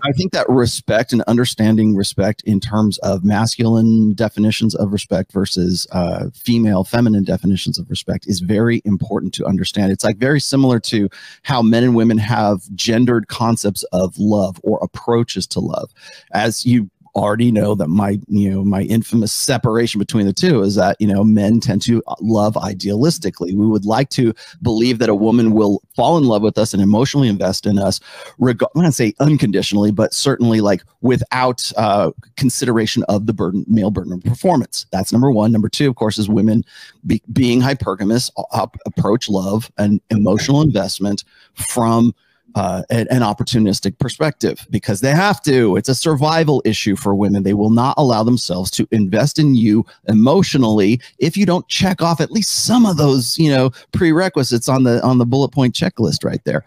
I think that respect and understanding respect in terms of masculine definitions of respect versus feminine definitions of respect is very important to understand. It's like very similar to how men and women have gendered concepts of love or approaches to love. As you already know, that my infamous separation between the two is that, men tend to love idealistically. We would like to believe that a woman will fall in love with us and emotionally invest in us, I'm not going to say unconditionally, but certainly like without consideration of the male burden of performance. That's number one. Number two, of course, is women being hypergamous approach love and emotional investment from an opportunistic perspective, because they have to. It's a survival issue for women. They will not allow themselves to invest in you emotionally if you don't check off at least some of those, prerequisites on the bullet point checklist right there.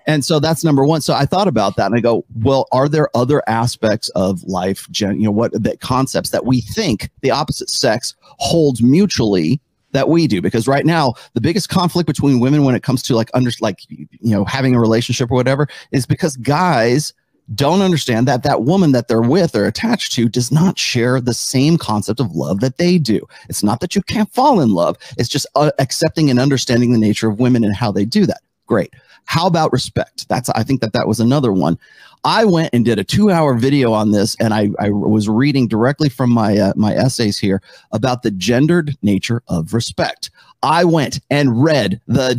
And so that's number one. So I thought about that and I go, well, are there other aspects of life, what the concepts that we think the opposite sex holds mutually that we do? Because right now the biggest conflict between women when it comes to having a relationship or whatever is because guys don't understand that woman that they're with or attached to does not share the same concept of love that they do. It's not that you can't fall in love. It's just accepting and understanding the nature of women and how they do that. Great. How about respect? I think that was another one. I went and did a 2-hour video on this, and I was reading directly from my essays here about the gendered nature of respect. I went and read the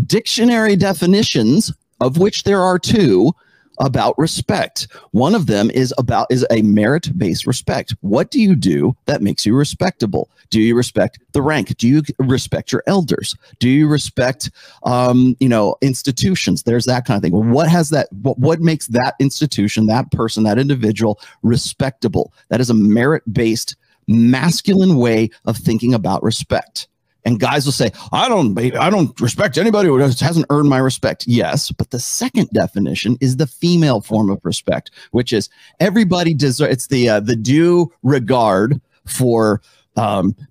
dictionary definitions, of which there are 2, about respect. One of them is a merit-based respect. What do you do that makes you respectable? Do you respect the rank? Do you respect your elders? Do you respect institutions? There's that kind of thing. What makes that institution, that person, that individual respectable? That is a merit-based masculine way of thinking about respect. And guys will say, I don't respect anybody who hasn't earned my respect. Yes, but the second definition is the female form of respect, which is everybody deserves. It's the due regard for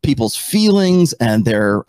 people's feelings and their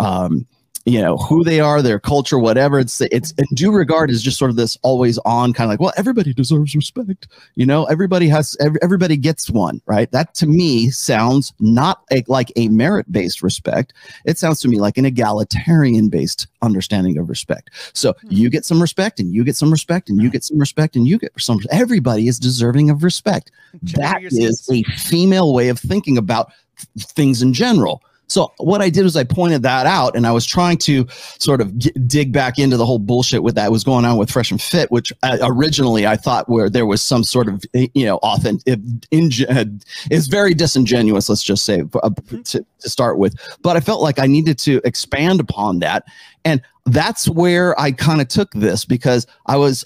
who they are, their culture, whatever. It's due regard is just sort of this always on kind of like, well, everybody deserves respect. Everybody gets one, right? That to me sounds not like a merit-based respect. It sounds to me like an egalitarian-based understanding of respect. So you get some respect and you get some respect and you get some respect and you get some. Everybody is deserving of respect. That is a female way of thinking about things in general. So what I did was I pointed that out, and I was trying to sort of dig back into the whole bullshit with that was going on with Fresh and Fit, which originally I thought where there was some sort of, authentic, is very disingenuous, let's just say, to start with. But I felt like I needed to expand upon that. And that's where I kind of took this, because I was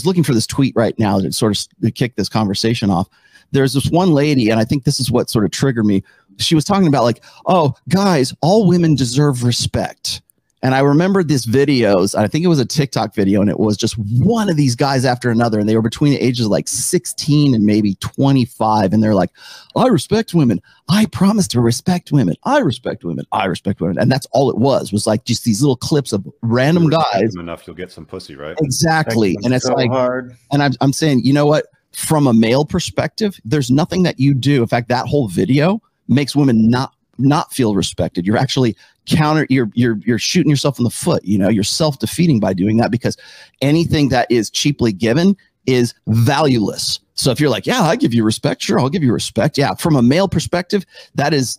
looking for this tweet right now to sort of kick this conversation off. There's this one lady, and I think this is what sort of triggered me. She was talking about like, oh, guys, all women deserve respect. And I remembered these videos. I think it was a TikTok video, and it was just one of these guys after another. And they were between the ages of like 16 and maybe 25. And they're like, I respect women. I promise to respect women. I respect women. I respect women. And that's all it was like just these little clips of random guys. Enough, you'll get some pussy, right? Exactly. And it's so like hard. And I'm saying, you know what? From a male perspective, there's nothing that you do. In fact, that whole video makes women not feel respected. You're actually you're shooting yourself in the foot. You're self-defeating by doing that, because anything that is cheaply given is valueless. So if you're like, yeah, I give you respect, sure, I'll give you respect. Yeah, from a male perspective, that is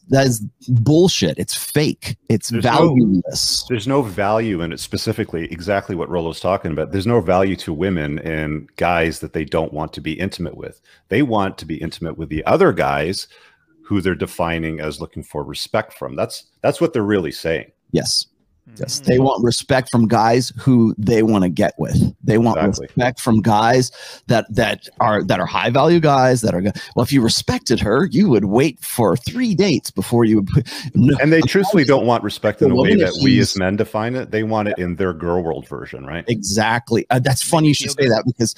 bullshit. It's fake. It's valueless. There's no value in it, specifically exactly what Rollo's talking about. There's no value to women and guys that they don't want to be intimate with. They want to be intimate with the other guys who they're defining as looking for respect from. That's what they're really saying. Yes. Yes. They want respect from guys who they want to get with. They want respect from guys that are high value guys that are good. Well, if you respected her, you would wait for 3 dates before you would. And they truthfully don't want respect in the way that we as men define it. They want it in their girl world version, right? Exactly. That's funny you should say that, because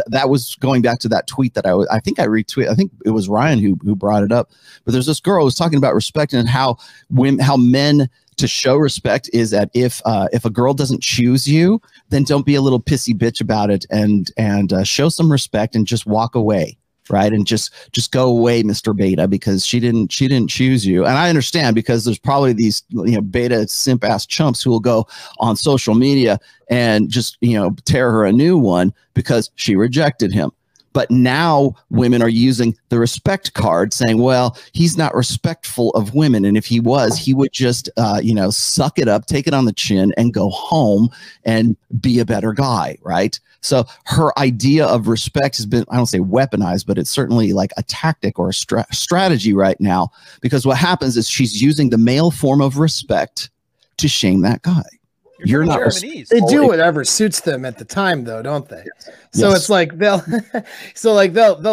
that was going back to that tweet that I think I retweeted. I think it was Ryan who brought it up. But there's this girl who was talking about respect and how men to show respect is that if a girl doesn't choose you, then don't be a little pissy bitch about it, and show some respect and just walk away, right? And just go away, Mr. Beta, because she didn't choose you. And I understand, because there's probably these, you know, beta simp ass chumps who will go on social media and just, you know, tear her a new one because she rejected him. But now women are using the respect card, saying, well, he's not respectful of women. And if he was, he would just, you know, suck it up, take it on the chin, and go home and be a better guy, right? So her idea of respect has been, I don't say weaponized, but it's certainly like a tactic or a strategy right now. Because what happens is she's using the male form of respect to shame that guy. You're not. They do whatever suits them at the time, though, don't they? So it's like they'll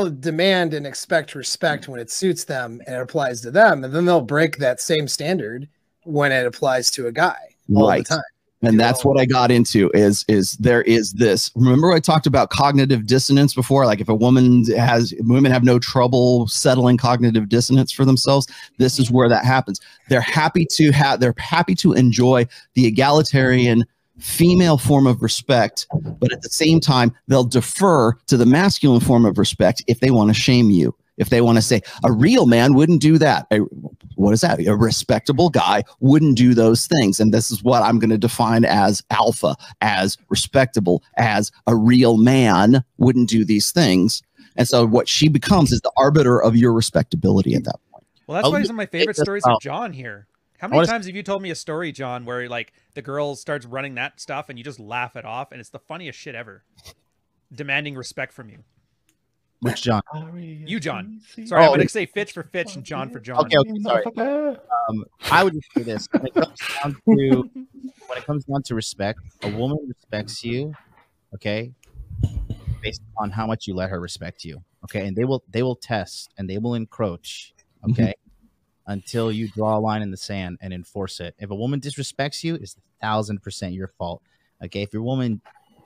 demand and expect respect when it suits them and it applies to them, and then they'll break that same standard when it applies to a guy all the time. And that's what I got into is there is this. Remember I talked about cognitive dissonance before? Like if a women have no trouble settling cognitive dissonance for themselves, this is where that happens. They're happy to enjoy the egalitarian female form of respect, but at the same time, they'll defer to the masculine form of respect if they want to shame you. If they want to say a real man wouldn't do that. What is that? A respectable guy wouldn't do those things. And this is what I'm going to define as alpha, as respectable, as a real man wouldn't do these things. And so what she becomes is the arbiter of your respectability at that point. Well, that's why some of my favorite stories of John here. How many times have you told me a story, John, where like the girl starts running that stuff and you just laugh it off, and it's the funniest shit ever, demanding respect from you? Which John? You, John. Sorry, I'm going to say Fitch for Fitch and John for John. Okay, sorry. I would just say this. When it comes down to respect, a woman respects you, okay, based on how much you let her respect you, okay? And they will test and they will encroach, okay, until you draw a line in the sand and enforce it. If a woman disrespects you, it's 1,000% your fault, okay? If your woman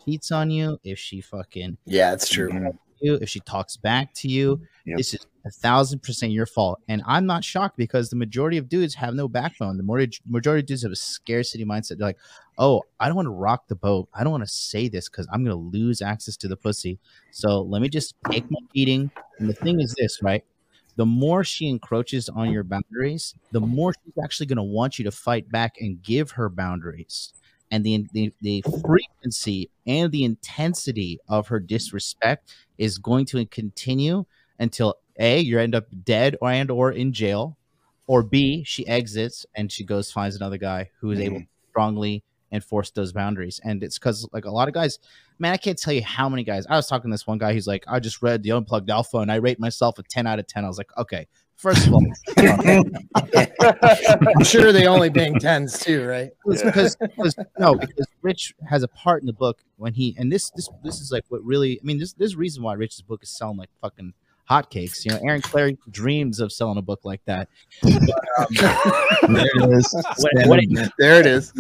cheats on you, if she fucking... Yeah, it's true. If she talks back to you, this is 1,000% your fault. And I'm not shocked, because the majority of dudes have no backbone. The majority of dudes have a scarcity mindset. They're like, oh, I don't want to rock the boat. I don't want to say this because I'm going to lose access to the pussy. So let me just take my beating. And the thing is this, right? The more she encroaches on your boundaries, the more she's actually going to want you to fight back and give her boundaries. And the frequency and the intensity of her disrespect is going to continue until A, you end up dead or in jail, or B, she exits and she finds another guy who is able to strongly enforce those boundaries. And it's because like a lot of guys, man, I can't tell you how many guys. I was talking to this one guy who's like, I just read The Unplugged Alpha and I rate myself a 10 out of 10. I was like, okay, first of all, I'm sure they only bang 10s too, right? Because Rich has a part in the book when this is like what really, I mean, this is the reason why Rich's book is selling like fucking hotcakes. You know, Aaron Clary dreams of selling a book like that. There it is.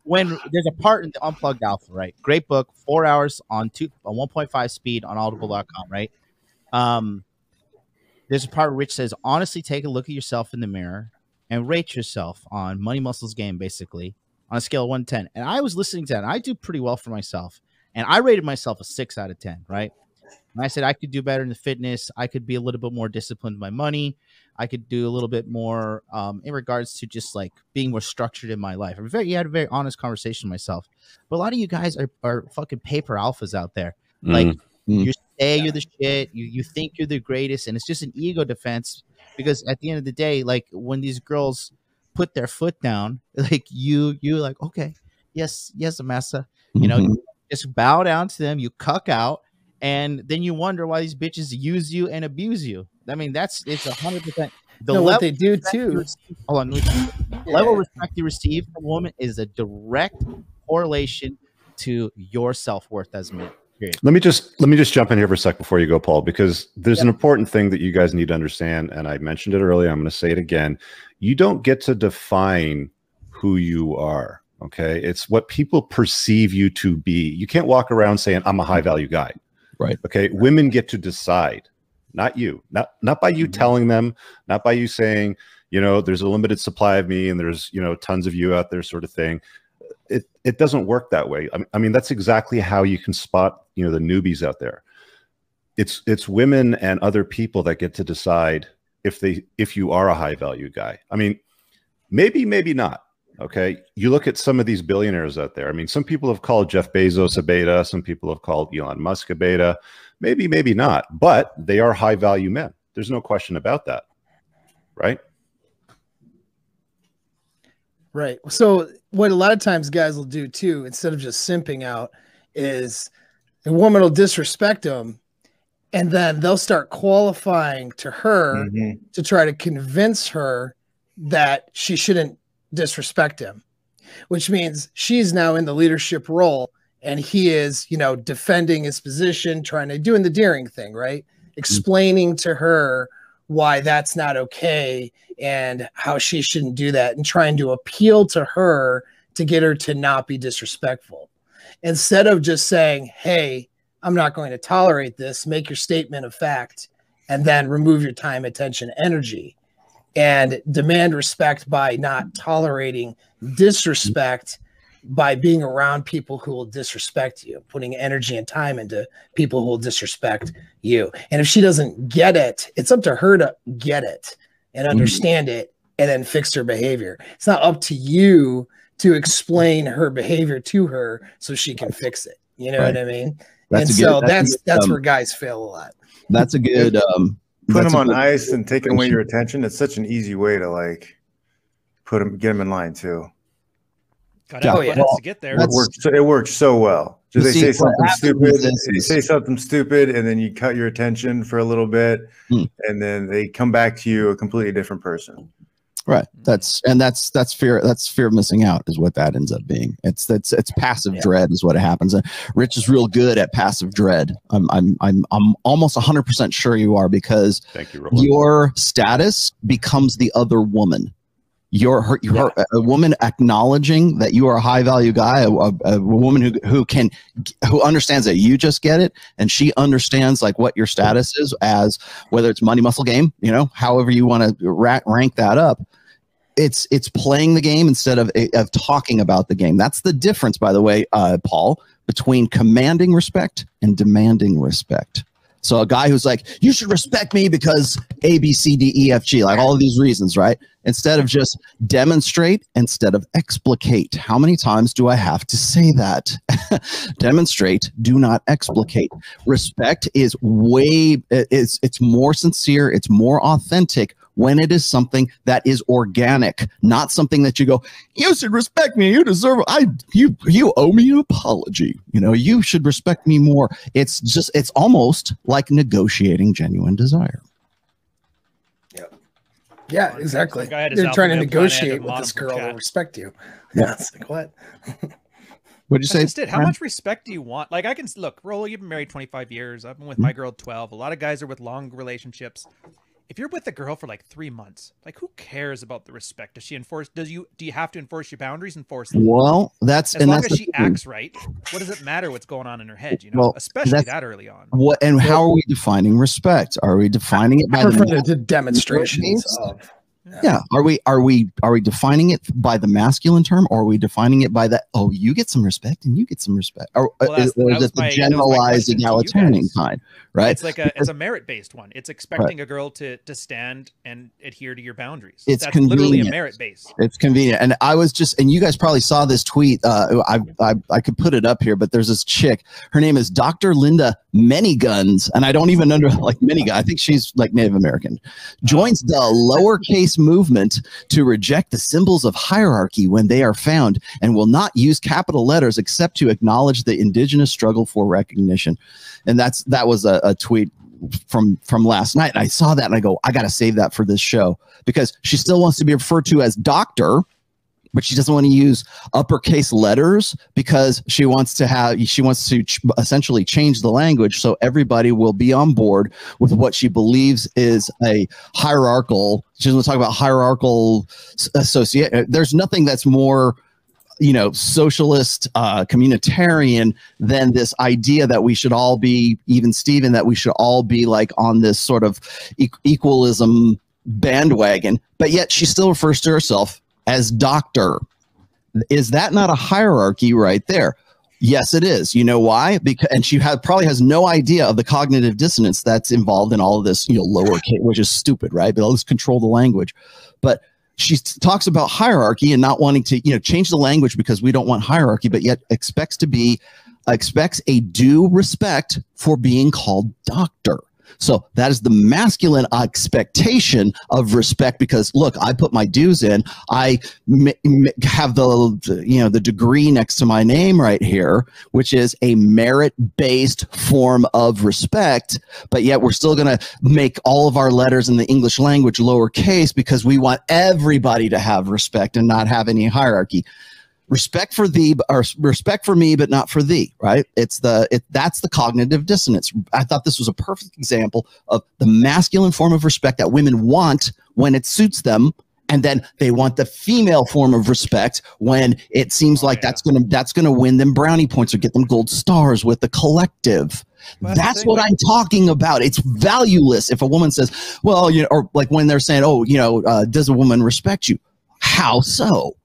When there's a part in The Unplugged Alpha, right? Great book, 4 hours on 1.5 speed on audible.com, right? There's a part where Rich says, honestly, take a look at yourself in the mirror and rate yourself on Money Muscles Game, basically, on a scale of 1 to 10. And I was listening to that, and I do pretty well for myself. And I rated myself a 6 out of 10, right? And I said I could do better in the fitness. I could be a little bit more disciplined with my money. I could do a little bit more in regards to just like being more structured in my life. I had a very honest conversation with myself. But a lot of you guys are fucking paper alphas out there. Like, you say you're the shit, you think you're the greatest, and it's just an ego defense, because at the end of the day, like when these girls put their foot down, like you're like, okay, yes, Amasa, you know, you just bow down to them, you cuck out, and then you wonder why these bitches use you and abuse you. I mean, it's 100%. What they do too. Hold on, the level of respect you receive from a woman is a direct correlation to your self-worth as a man. Period. Let me just jump in here for a sec before you go, Paul, because there's an important thing that you guys need to understand, and I mentioned it earlier. I'm going to say it again. You don't get to define who you are. Okay, it's what people perceive you to be. You can't walk around saying I'm a high value guy. Right. Okay. Women get to decide, not you, not by you telling them, not by you saying, you know, there's a limited supply of me and there's, you know, tons of you out there, sort of thing. It doesn't work that way. I mean, that's exactly how you can spot, you know, the newbies out there. It's women and other people that get to decide if you are a high value guy. I mean, maybe not. Okay, you look at some of these billionaires out there. I mean, some people have called Jeff Bezos a beta. Some people have called Elon Musk a beta. Maybe not. But they are high value men. There's no question about that, right? Right. So what a lot of times guys will do too, instead of just simping out, is a woman will disrespect them, and then they'll start qualifying to her to try to convince her that she shouldn't disrespect him, which means she's now in the leadership role and he is, you know, defending his position, doing the daring thing, right? Explaining to her why that's not okay and how she shouldn't do that, and trying to appeal to her to get her to not be disrespectful. Instead of just saying, hey, I'm not going to tolerate this, make your statement of fact, and then remove your time, attention, energy, and demand respect by not tolerating disrespect, by being around people who will disrespect you, putting energy and time into people who will disrespect you. And if she doesn't get it, it's up to her to get it and understand it and then fix her behavior. It's not up to you to explain her behavior to her so she can fix it. You know what I mean? That's where guys fail a lot. That's a good put them on ice and taking away your attention. It's such an easy way to like get them in line too. To get there. It works so well. They say something stupid. They say something stupid, and then you cut your attention for a little bit, and then they come back to you a completely different person. Right. That's fear. That's fear of missing out is what that ends up being. It's passive dread is what happens. Rich is real good at passive dread. I'm almost 100% sure you are, because your status becomes the other woman. You're a woman acknowledging that you are a high value guy, a woman who understands that you just get it, and she understands like what your status is, as whether it's money, muscle, game, you know, however you want to rank that up. It's playing the game instead of talking about the game. That's the difference, by the way, Paul, between commanding respect and demanding respect. So a guy who's like, you should respect me because A, B, C, D, E, F, G, like all of these reasons, right? Instead of just demonstrate, instead of explicate. How many times do I have to say that? Demonstrate, do not explicate. Respect is it's more sincere, it's more authentic when it is something that is organic, not something that you go, you should respect me, you deserve you owe me an apology, you know, you should respect me more. It's almost like negotiating genuine desire. Yeah, exactly. You're trying to negotiate with this girl to respect you. Yeah, it's like, what? What'd you say? How much respect do you want? Like, I can look, Rollo, you've been married 25 years. I've been with my girl 12. A lot of guys are with long relationships. If you're with a girl for like 3 months, like, who cares about the respect? Does she enforce? Do you have to enforce your boundaries? Enforce them? Well, as long as she acts right, what does it matter what's going on in her head? You know, especially that early on. What and how are we defining respect? Are we defining it by the demonstrations of? Yeah. Are we defining it by the masculine term, or are we defining it by that? Oh, you get some respect and you get some respect, or is it the generalized egalitarian kind? Right. It's like it's a merit based one. It's expecting a girl to stand and adhere to your boundaries. That's convenient. Literally a merit base. It's convenient. And I was and you guys probably saw this tweet. I could put it up here, but there's this chick. Her name is Dr. Linda Manyguns, and I don't even know like Manygun. I think she's like Native American. Joins the lowercase movement to reject the symbols of hierarchy when they are found, and will not use capital letters except to acknowledge the indigenous struggle for recognition. And that was a tweet from last night. And I saw that and I go, I got to save that for this show, because she still wants to be referred to as doctor, but she doesn't want to use uppercase letters, because she wants to essentially change the language so everybody will be on board with what she believes is a hierarchical. She doesn't want to talk about hierarchical associate. There's nothing that's more, you know, socialist, communitarian than this idea that we should all be, even Stephen, that we should all be like on this sort of equalism bandwagon, but yet she still refers to herself as doctor. Is that not a hierarchy right there? Yes, it is. You know why? Because, and she probably has no idea of the cognitive dissonance that's involved in all of this, lowercase, which is stupid, right? But let's control the language. But she talks about hierarchy and not wanting to, change the language because we don't want hierarchy, but yet expects a due respect for being called doctor. So that is the masculine expectation of respect because, look, I put my dues in. I have the degree next to my name right here, which is a merit-based form of respect. But yet we're still going to make all of our letters in the English language lowercase because we want everybody to have respect and not have any hierarchy. Respect for thee, or respect for me, but not for thee, right? That's the cognitive dissonance. I thought this was a perfect example of the masculine form of respect that women want when it suits them, and then they want the female form of respect when it seems like that's gonna win them brownie points or get them gold stars with the collective. That's what I'm talking about. It's valueless if a woman says, well, or like when they're saying, does a woman respect you? How so?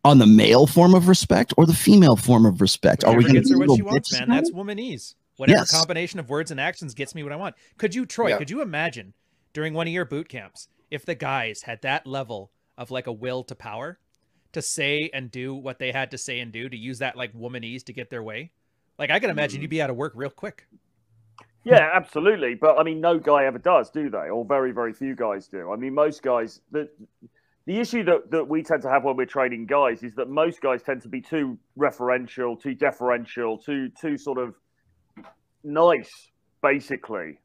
On the male form of respect or the female form of respect? Are we going to do what she wants, man? That's womanese. Whatever combination of words and actions gets me what I want. Could you, Troy, could you imagine during one of your boot camps if the guys had that level of like a will to power to say and do what they had to say and do, to use that like womanese to get their way? Like I can imagine you'd be out of work real quick. Yeah, absolutely. But I mean, no guy ever does, do they? Or very, very few guys do. I mean, most guys... The issue that we tend to have when we're training guys is that most guys tend to be too referential, too deferential, too sort of nice, basically,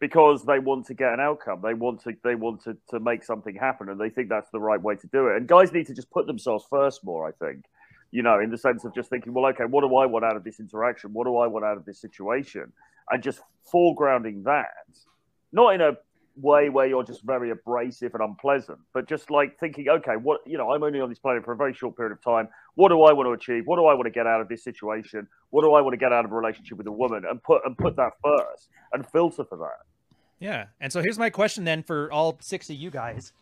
because they want to get an outcome. They want to make something happen, and they think that's the right way to do it. And guys need to just put themselves first more, I think, in the sense of just thinking, well, okay, what do I want out of this interaction? What do I want out of this situation? And just foregrounding that, not in a way where you're just very abrasive and unpleasant, but just like thinking, okay, what, I'm only on this planet for a very short period of time. What do I want to achieve? What do I want to get out of this situation? What do I want to get out of a relationship with a woman? And put that first and filter for that. Yeah. And so here's my question then for all 6 of you guys.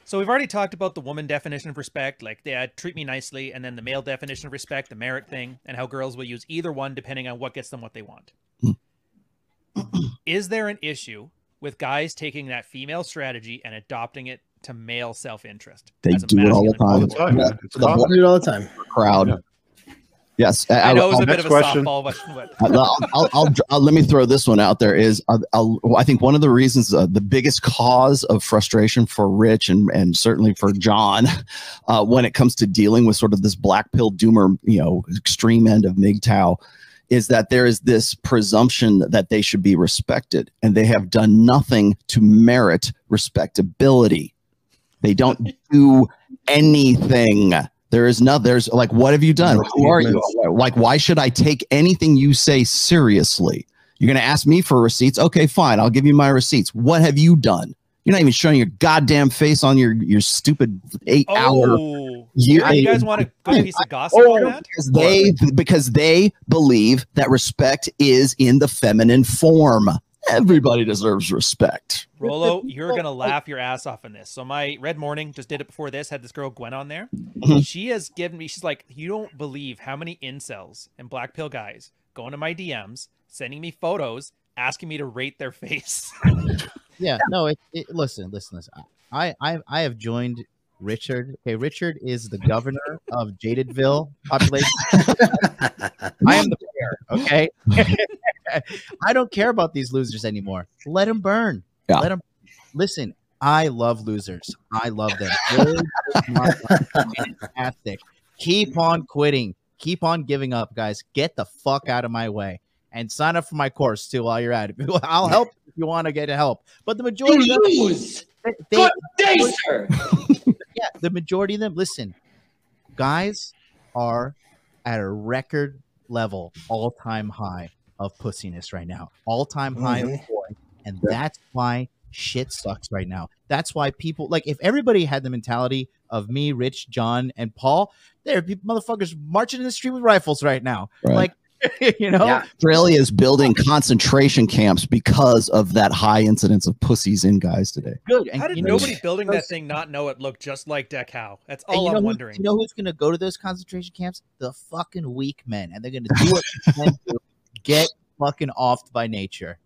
So we've already talked about the woman definition of respect, like they treat me nicely, and then the male definition of respect, the merit thing, and how girls will use either one depending on what gets them what they want. Is there an issue with guys taking that female strategy and adopting it to male self-interest? They do it all the time. They do it all the time. Crowd. Yeah. Yes, I know it was a bit of a softball, but let me throw this one out there. I think one of the reasons, the biggest cause of frustration for Rich and certainly for John, when it comes to dealing with sort of this black pill doomer, extreme end of MGTOW, is that there is this presumption that they should be respected, and they have done nothing to merit respectability. They don't do anything. There's like, what have you done? Who are you? Like, why should I take anything you say seriously? You're going to ask me for receipts? Okay, fine. I'll give you my receipts. What have you done? You're not even showing your goddamn face on your stupid 8-hour. You guys want a good piece of gossip on that? Because they believe that respect is in the feminine form. Everybody deserves respect. Rolo, you're going to laugh your ass off in this. So my Red Morning just did it before this, had this girl Gwen on there. She has given me, she's like, you don't believe how many incels and black pill guys go into my DMs, sending me photos, asking me to rate their face. Yeah, no, listen. I have joined Richard. Okay, Richard is the governor of Jadedville population. I am the mayor, okay? I don't care about these losers anymore. Let them burn. Yeah. Let them. Listen, I love losers. I love them. Fantastic. Keep on quitting. Keep on giving up, guys. Get the fuck out of my way. And sign up for my course, too, while you're at it. I'll help if you want to get help. But the majority of them... Good day, sir! Yeah, the majority of them... Listen, guys are at a record level, all-time high of pussiness right now. All-time high of boy. And that's why shit sucks right now. That's why people... Like, if everybody had the mentality of me, Rich, John, and Paul, there would be motherfuckers marching in the street with rifles right now. Right. Like, You know, Australia is building concentration camps because of that high incidence of pussies in guys today. Good. How did nobody building that thing not know it looked just like Deck Howe? That's all I'm wondering. You know who's going to go to those concentration camps? The fucking weak men, and they're going to do what they can to get fucking offed by nature.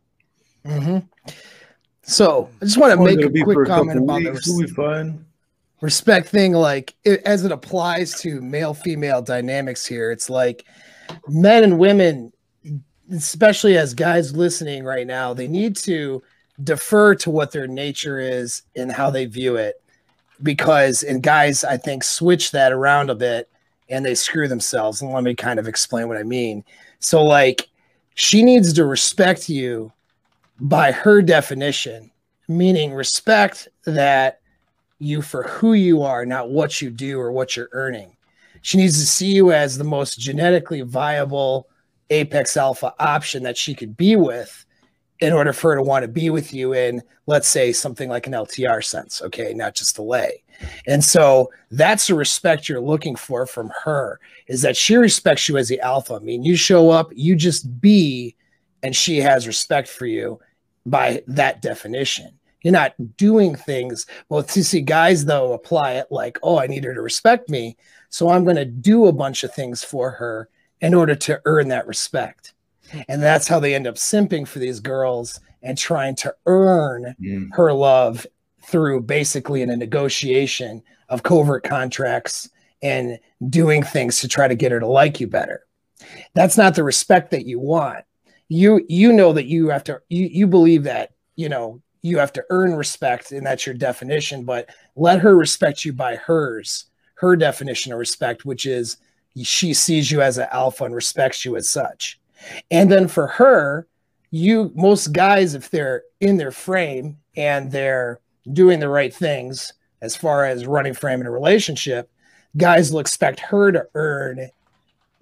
So I just want to make a quick comment about the respect thing, like as it applies to male-female dynamics here. It's like men and women, especially as guys listening right now, they need to defer to what their nature is and how they view it, because guys, I think, switch that around a bit and they screw themselves. And let me kind of explain what I mean. So like, she needs to respect you by her definition, meaning respect that you for who you are, not what you do or what you're earning. She needs to see you as the most genetically viable apex alpha option that she could be with in order for her to want to be with you in, let's say, something like an LTR sense, okay, not just a lay. And so that's the respect you're looking for from her, is that she respects you as the alpha. I mean, you show up, you just be, and she has respect for you by that definition. You're not doing things. Well, to see guys, though, apply it like, oh, I need her to respect me, so I'm going to do a bunch of things for her in order to earn that respect. And that's how they end up simping for these girls and trying to earn her love through basically in a negotiation of covert contracts and doing things to try to get her to like you better. That's not the respect that you want. You know that you have to, you believe that, you know, you have to earn respect, and that's your definition, but let her respect you by her definition of respect, which is she sees you as an alpha and respects you as such. And then for her, most guys, if they're in their frame and they're doing the right things as far as running frame in a relationship, guys will expect her to earn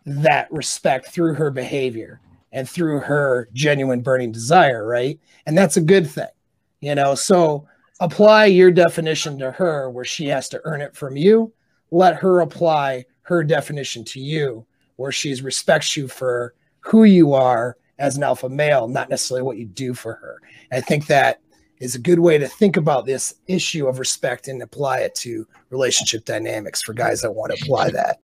that respect through her behavior and through her genuine burning desire, right? And that's a good thing, you know? So apply your definition to her where she has to earn it from you. Let her apply her definition to you where she respects you for who you are as an alpha male, not necessarily what you do for her. And I think that is a good way to think about this issue of respect and apply it to relationship dynamics for guys that want to apply that.